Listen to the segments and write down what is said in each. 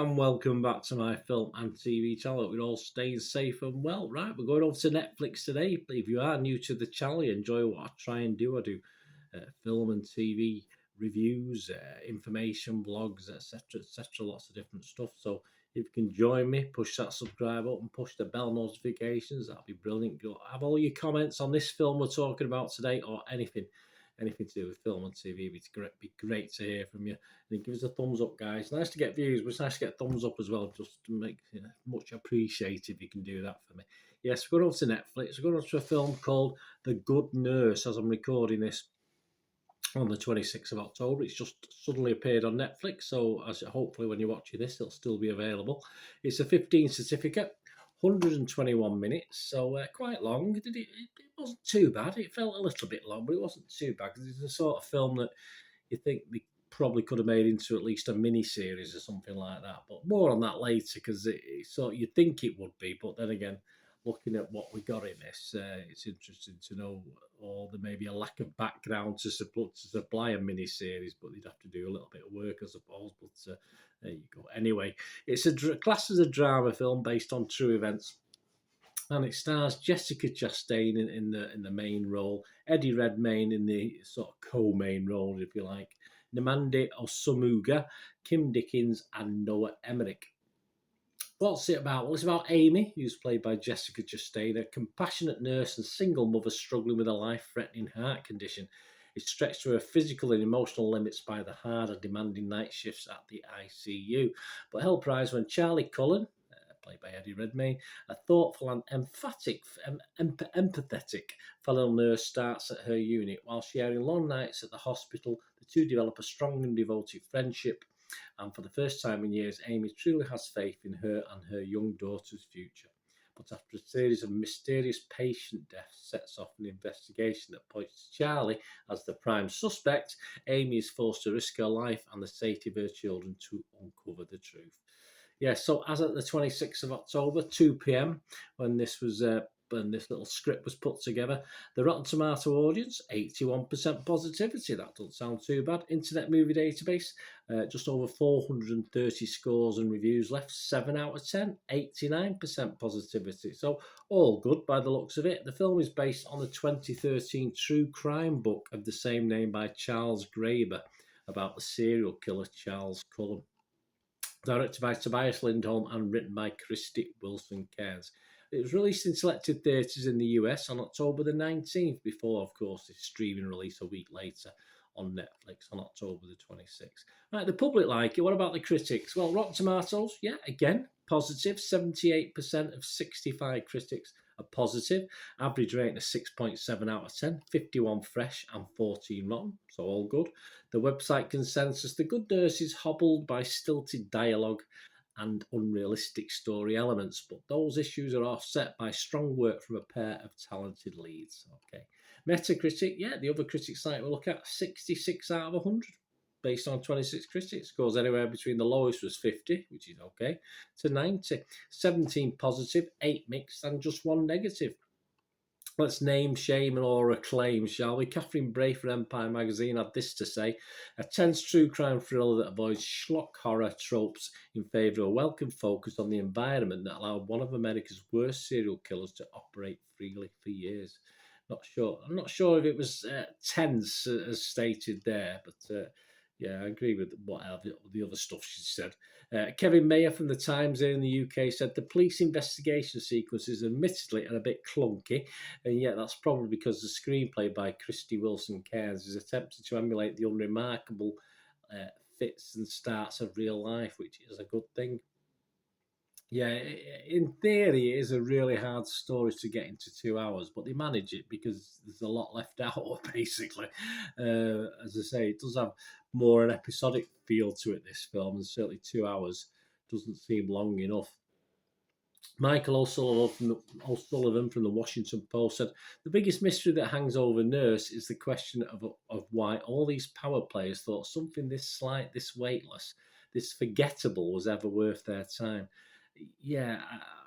and welcome back to my film and TV channel. We're all staying safe and well. Right, we're going over to Netflix today. If you are new to the channel, you enjoy what I try and do. I do film and TV reviews, information, vlogs, etc., etc. Lots of different stuff. So if you can join me, push that subscribe button, push the bell notifications. That'll be brilliant. Have all your comments on this film we're talking about today, or anything to do with film and TV. It'd be great to hear from you. And give us a thumbs up, guys. Nice to get views, but it's nice to get thumbs up as well, just to make much appreciated if you can do that for me. Yes, we're going over to Netflix. We're going over to a film called The Good Nurse, as I'm recording this on the 26th of October. It's just suddenly appeared on Netflix, so hopefully when you're watching this, it'll still be available. It's a 15 certificate, 121 minutes, so quite long. It wasn't too bad. It felt a little bit long, but it wasn't too bad, because it's the sort of film that you think they probably could have made into at least a mini-series or something like that. But more on that later, because you'd think it would be, but then again, looking at what we got in this, it's interesting to know, or there may be a lack of background to supply a mini-series, but they'd have to do a little bit of work, I suppose. But there you go. Anyway, it's classed as a drama film based on true events, and it stars Jessica Chastain in the main role, Eddie Redmayne in the sort of co-main role, if you like, Namandi Osumuga, Kim Dickens, and Noah Emmerich. What's it about? Well, it's about Amy, who's played by Jessica Chastain, a compassionate nurse and single mother struggling with a life-threatening heart condition. It's stretched to her physical and emotional limits by the hard and demanding night shifts at the ICU. But help arrives when Charlie Cullen, played by Eddie Redmayne, a thoughtful and empathetic fellow nurse, starts at her unit. While sharing long nights at the hospital, the two develop a strong and devoted friendship. And for the first time in years, Amy truly has faith in her and her young daughter's future. But after a series of mysterious patient deaths sets off an investigation that points to Charlie as the prime suspect, Amy is forced to risk her life and the safety of her children to uncover the truth. Yeah, so as at the 26th of October, 2 p.m, when this little script was put together, the Rotten Tomato audience, 81% positivity. That doesn't sound too bad. Internet Movie Database, just over 430 scores and reviews left, 7 out of 10, 89% positivity. So all good by the looks of it. The film is based on the 2013 true crime book of the same name by Charles Graeber about the serial killer Charles Cullen. Directed by Tobias Lindholm and written by Christy Wilson Cairns. It was released in selected theatres in the US on October the 19th, before, of course, its streaming release a week later on Netflix on October the 26th. Right, the public like it. What about the critics? Well, Rotten Tomatoes, yeah, again, positive. 78% of 65 critics are positive. Average rating of 6.7 out of 10, 51 fresh and 14 rotten, so all good. The website consensus: The Good Nurse is hobbled by stilted dialogue and unrealistic story elements, but those issues are offset by strong work from a pair of talented leads. Okay. Metacritic, yeah, the other critic site we look at, 66 out of 100. Based on 26 critics, scores anywhere between the lowest was 50, which is okay, to 90. 17 positive, 8 mixed, and just 1 negative. Let's name, shame, or acclaim, shall we? Catherine Bray for Empire magazine had this to say: a tense true crime thriller that avoids schlock horror tropes in favour of a welcome focus on the environment that allowed one of America's worst serial killers to operate freely for years. I'm not sure if it was tense as stated there, but yeah, I agree with what the other stuff she said. Kevin Mayer from The Times here in the UK said the police investigation sequences admittedly are a bit clunky, and yet that's probably because the screenplay by Christy Wilson Cairns is attempting to emulate the unremarkable fits and starts of real life, which is a good thing. Yeah, in theory, it is a really hard story to get into 2 hours, but they manage it because there's a lot left out, basically. As I say, it does have more an episodic feel to it, this film, and certainly 2 hours doesn't seem long enough. Michael O'Sullivan from the Washington Post said, the biggest mystery that hangs over Nurse is the question of why all these power players thought something this slight, this weightless, this forgettable was ever worth their time. Yeah,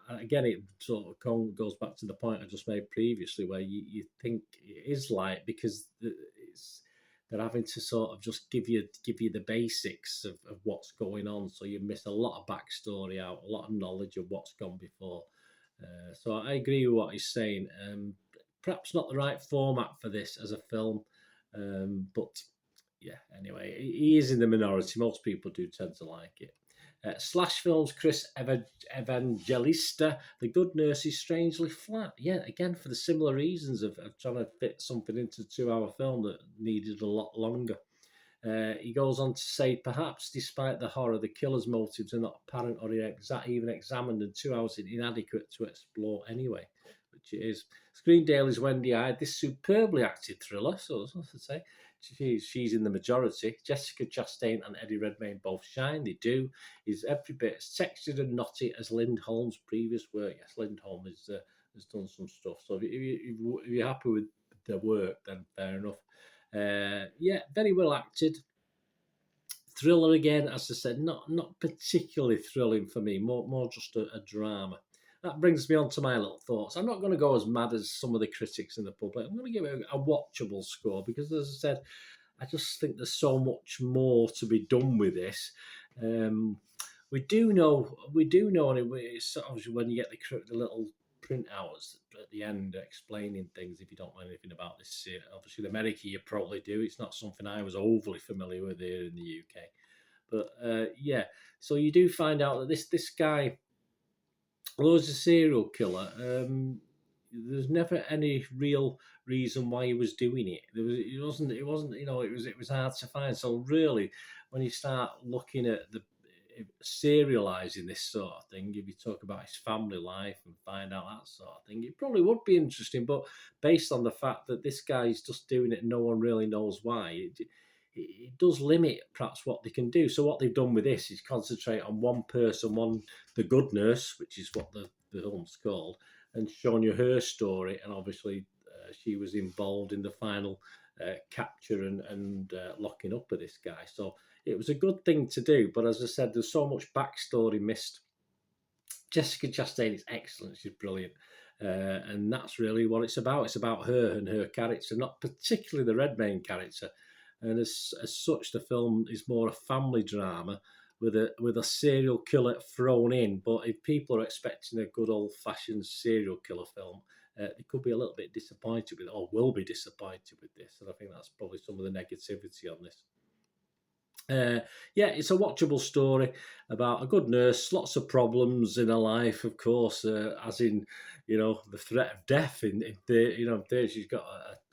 again, it sort of goes back to the point I just made previously, where you think it is light because they're having to sort of just give you the basics of what's going on, so you miss a lot of backstory out, a lot of knowledge of what's gone before. So I agree with what he's saying. Perhaps not the right format for this as a film, but yeah. Anyway, he is in the minority. Most people do tend to like it. Slash Films, Chris Evangelista, The Good Nurse is strangely flat. Yeah, again, for the similar reasons of trying to fit something into a 2-hour film that needed a lot longer. He goes on to say, perhaps despite the horror, the killer's motives are not apparent or even examined, and 2 hours is inadequate to explore anyway, which it is. Screen Daly's Wendy Hyde, this superbly acted thriller, so as to say, she's in the majority. Jessica Chastain and Eddie Redmayne both shine, they do. He's every bit as textured and knotty as Lindholm's previous work. Yes, Lindholm has done some stuff, so if you're happy with the work, then fair enough. Yeah, very well acted. Thriller again, as I said, not particularly thrilling for me. More just a drama. That brings me on to my little thoughts. I'm not going to go as mad as some of the critics in the public. I'm going to give it a watchable score because, as I said, I just think there's so much more to be done with this. We do know, and it's obviously when you get the little printouts at the end explaining things. If you don't know anything about this, obviously in America you probably do. It's not something I was overly familiar with here in the UK, but yeah. So you do find out that this guy was a serial killer. There's never any real reason why he was doing it. It wasn't. It was hard to find. So really, when you start looking at the serializing this sort of thing, if you talk about his family life and find out that sort of thing, it probably would be interesting. But based on the fact that this guy's just doing it and no one really knows why, it does limit perhaps what they can do. So what they've done with this is concentrate on one person, the good nurse, which is what the film's called, and showing you her story. And obviously she was involved in the final capture and locking up of this guy. So it was a good thing to do. But as I said, there's so much backstory missed. Jessica Chastain is excellent. She's brilliant. And that's really what it's about. It's about her and her character, not particularly the Redmayne character. And as such, the film is more a family drama with a serial killer thrown in. But if people are expecting a good old-fashioned serial killer film, they could be a little bit disappointed with it, or will be disappointed with this. And I think that's probably some of the negativity on this. Yeah, it's a watchable story about a good nurse, lots of problems in her life, of course, as in, the threat of death. She's got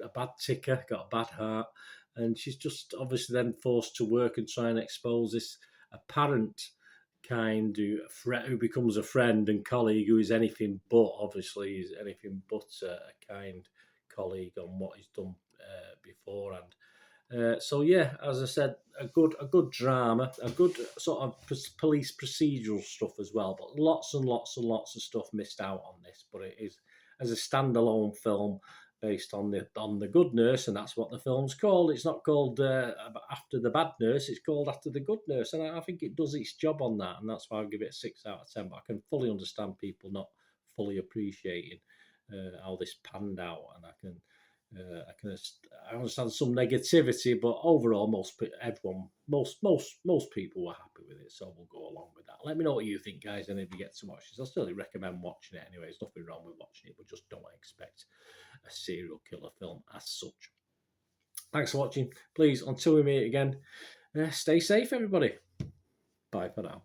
a bad ticker, got a bad heart, and she's just obviously then forced to work and try and expose this apparent kind who becomes a friend and colleague who is anything but, obviously, is anything but a kind colleague on what he's done beforehand. So yeah, as I said, a good drama, a good sort of police procedural stuff as well, but lots and lots and lots of stuff missed out on this. But it is as a standalone film based on the good nurse, and that's what the film's called. It's not called After the Bad Nurse; it's called After the Good Nurse, and I think it does its job on that, and that's why I give it a 6 out of 10. But I can fully understand people not fully appreciating how this panned out, and I understand some negativity, but overall, most people were happy with it, so we'll go along with that. Let me know what you think, guys, and if you get to watch this, I still recommend watching it anyway. There's nothing wrong with watching it, but just don't expect a serial killer film as such. Thanks for watching. Please, until we meet again, stay safe, everybody. Bye for now.